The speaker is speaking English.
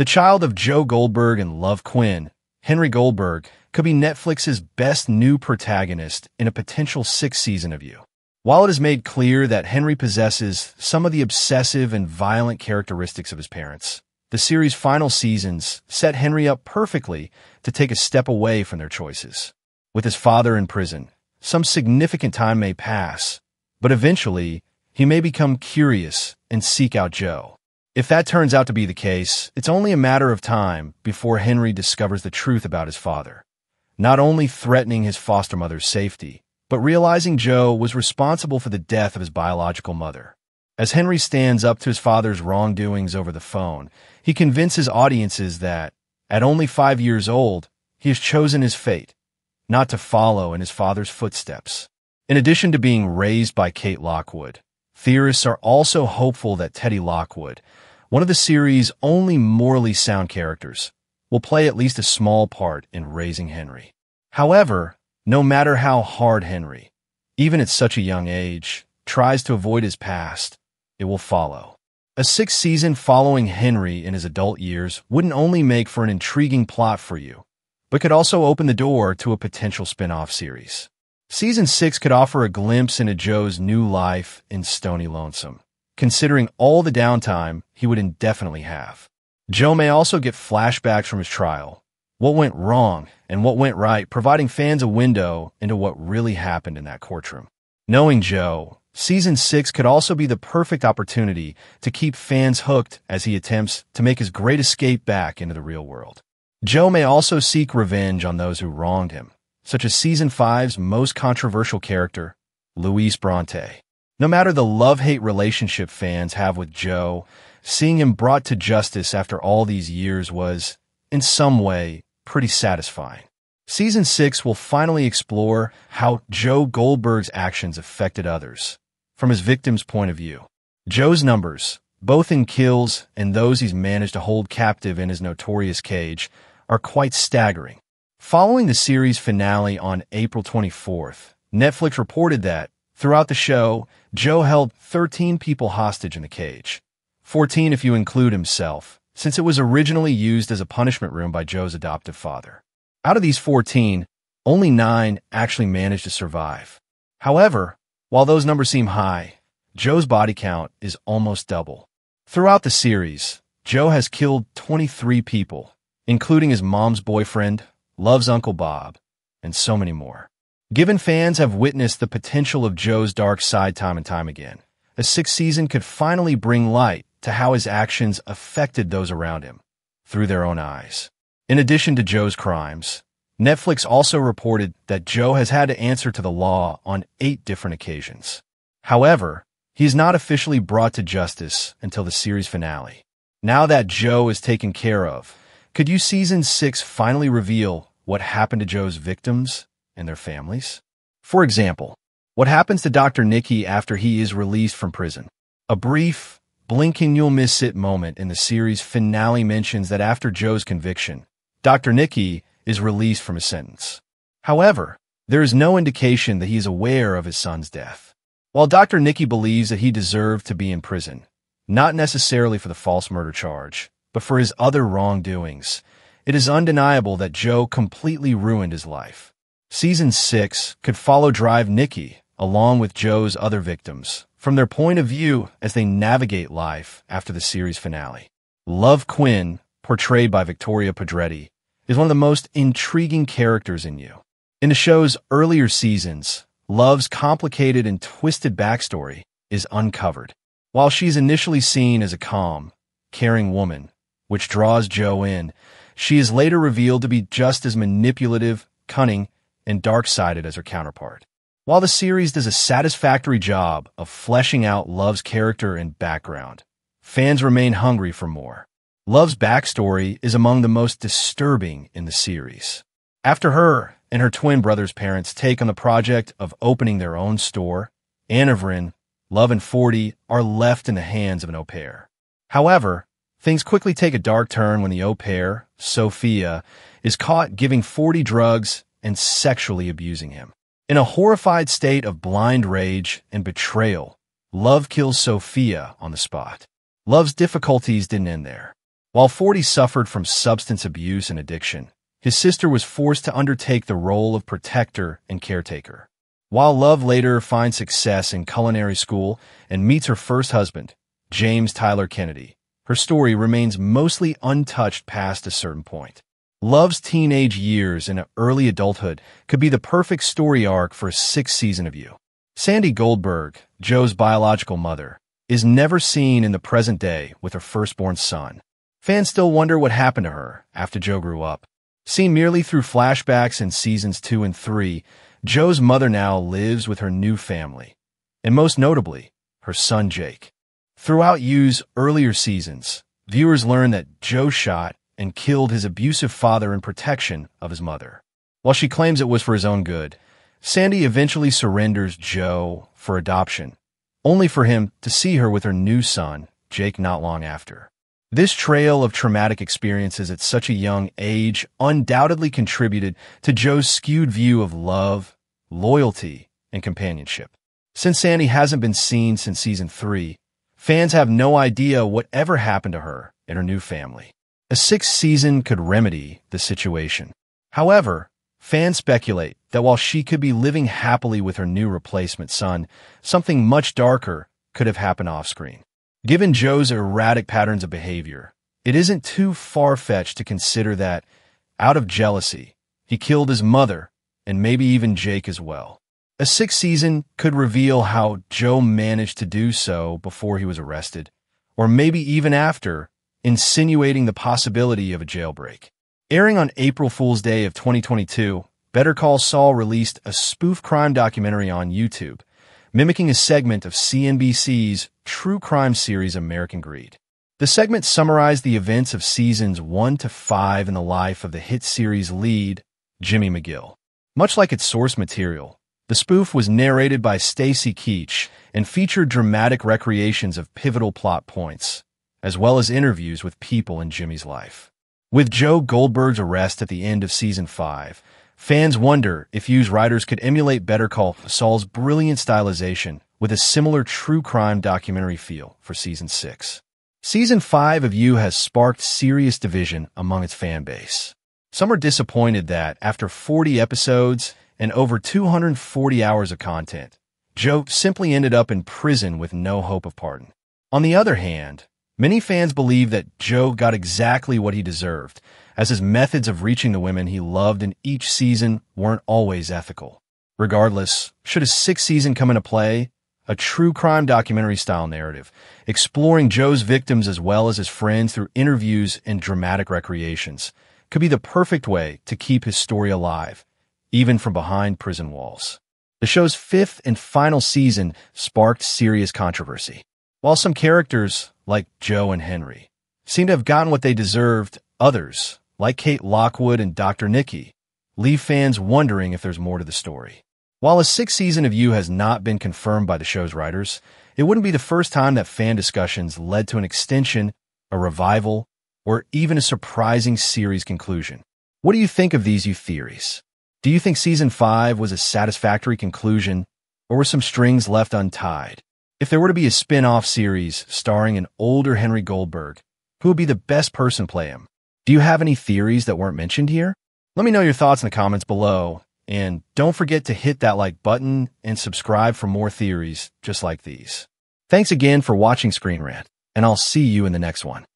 The child of Joe Goldberg and Love Quinn, Henry Goldberg, could be Netflix's best new protagonist in a potential sixth season of You. While it is made clear that Henry possesses some of the obsessive and violent characteristics of his parents, the series' final seasons set Henry up perfectly to take a step away from their choices. With his father in prison, some significant time may pass, but eventually, he may become curious and seek out Joe. If that turns out to be the case, it's only a matter of time before Henry discovers the truth about his father, not only threatening his foster mother's safety, but realizing Joe was responsible for the death of his biological mother. As Henry stands up to his father's wrongdoings over the phone, he convinces audiences that, at only 5 years old, he has chosen his fate, not to follow in his father's footsteps. In addition to being raised by Kate Lockwood, theorists are also hopeful that Teddy Lockwood, one of the series' only morally sound characters, will play at least a small part in raising Henry. However, no matter how hard Henry, even at such a young age, tries to avoid his past, it will follow. A sixth season following Henry in his adult years wouldn't only make for an intriguing plot for You, but could also open the door to a potential spin-off series. Season 6 could offer a glimpse into Joe's new life in Stony Lonesome, considering all the downtime he would indefinitely have. Joe may also get flashbacks from his trial, what went wrong and what went right, providing fans a window into what really happened in that courtroom. Knowing Joe, Season 6 could also be the perfect opportunity to keep fans hooked as he attempts to make his great escape back into the real world. Joe may also seek revenge on those who wronged him, such as Season 5's most controversial character, Luis Bronte. No matter the love-hate relationship fans have with Joe, seeing him brought to justice after all these years was, in some way, pretty satisfying. Season 6 will finally explore how Joe Goldberg's actions affected others, from his victim's point of view. Joe's numbers, both in kills and those he's managed to hold captive in his notorious cage, are quite staggering. Following the series finale on April 24th, Netflix reported that, throughout the show, Joe held 13 people hostage in the cage, 14 if you include himself, since it was originally used as a punishment room by Joe's adoptive father. Out of these 14, only 9 actually managed to survive. However, while those numbers seem high, Joe's body count is almost double. Throughout the series, Joe has killed 23 people, including his mom's boyfriend, Love's Uncle Bob, and so many more. Given fans have witnessed the potential of Joe's dark side time and time again, a sixth season could finally bring light to how his actions affected those around him, through their own eyes. In addition to Joe's crimes, Netflix also reported that Joe has had to answer to the law on 8 different occasions. However, he is not officially brought to justice until the series finale. Now that Joe is taken care of, could Season 6 finally reveal what happened to Joe's victims and their families? For example, what happens to Dr. Nicky after he is released from prison? A brief, blink-and-you'll-miss-it moment in the series finale mentions that after Joe's conviction, Dr. Nicky is released from his sentence. However, there is no indication that he is aware of his son's death. While Dr. Nicky believes that he deserved to be in prison, not necessarily for the false murder charge, but for his other wrongdoings, it is undeniable that Joe completely ruined his life. Season 6 could follow Drive Nicky, along with Joe's other victims, from their point of view as they navigate life after the series finale. Love Quinn, portrayed by Victoria Pedretti, is one of the most intriguing characters in You. In the show's earlier seasons, Love's complicated and twisted backstory is uncovered. While she's initially seen as a calm, caring woman, which draws Joe in, she is later revealed to be just as manipulative, cunning, and dark-sided as her counterpart. While the series does a satisfactory job of fleshing out Love's character and background, fans remain hungry for more. Love's backstory is among the most disturbing in the series. After her and her twin brother's parents take on the project of opening their own store, Anavrin, Love, and 40 are left in the hands of an au pair. However, things quickly take a dark turn when the au pair, Sophia, is caught giving 40 drugs and sexually abusing him. In a horrified state of blind rage and betrayal, Love kills Sophia on the spot. Love's difficulties didn't end there. While 40 suffered from substance abuse and addiction, his sister was forced to undertake the role of protector and caretaker. While Love later finds success in culinary school and meets her first husband, James Tyler Kennedy, her story remains mostly untouched past a certain point. Love's teenage years and early adulthood could be the perfect story arc for a sixth season of You. Sandy Goldberg, Joe's biological mother, is never seen in the present day with her firstborn son. Fans still wonder what happened to her after Joe grew up. Seen merely through flashbacks in seasons 2 and 3, Joe's mother now lives with her new family, and most notably, her son Jake. Throughout You's earlier seasons, viewers learn that Joe shot and killed his abusive father in protection of his mother. While she claims it was for his own good, Sandy eventually surrenders Joe for adoption, only for him to see her with her new son, Jake, not long after. This trail of traumatic experiences at such a young age undoubtedly contributed to Joe's skewed view of love, loyalty, and companionship. Since Sandy hasn't been seen since season 3, fans have no idea whatever happened to her and her new family. A sixth season could remedy the situation. However, fans speculate that while she could be living happily with her new replacement son, something much darker could have happened off-screen. Given Joe's erratic patterns of behavior, it isn't too far-fetched to consider that, out of jealousy, he killed his mother and maybe even Jake as well. A sixth season could reveal how Joe managed to do so before he was arrested, or maybe even after, insinuating the possibility of a jailbreak. Airing on April Fool's Day of 2022, Better Call Saul released a spoof crime documentary on YouTube, mimicking a segment of CNBC's true crime series American Greed. The segment summarized the events of seasons 1 to 5 in the life of the hit series lead, Jimmy McGill. Much like its source material, the spoof was narrated by Stacy Keach and featured dramatic recreations of pivotal plot points, as well as interviews with people in Jimmy's life. With Joe Goldberg's arrest at the end of season 5, fans wonder if You's writers could emulate Better Call Saul's brilliant stylization with a similar true crime documentary feel for season 6. Season 5 of You has sparked serious division among its fan base. Some are disappointed that, after 40 episodes and over 240 hours of content, Joe simply ended up in prison with no hope of pardon. On the other hand, many fans believe that Joe got exactly what he deserved, as his methods of reaching the women he loved in each season weren't always ethical. Regardless, should a sixth season come into play, a true crime documentary-style narrative, exploring Joe's victims as well as his friends through interviews and dramatic recreations, could be the perfect way to keep his story alive, even from behind prison walls. The show's fifth and final season sparked serious controversy. While some characters, like Joe and Henry, seem to have gotten what they deserved, others, like Kate Lockwood and Dr. Nikki, leave fans wondering if there's more to the story. While a sixth season of You has not been confirmed by the show's writers, it wouldn't be the first time that fan discussions led to an extension, a revival, or even a surprising series conclusion. What do you think of these You theories? Do you think season 5 was a satisfactory conclusion, or were some strings left untied? If there were to be a spin-off series starring an older Henry Goldberg, who would be the best person to play him? Do you have any theories that weren't mentioned here? Let me know your thoughts in the comments below, and don't forget to hit that like button and subscribe for more theories just like these. Thanks again for watching Screen Rant, and I'll see you in the next one.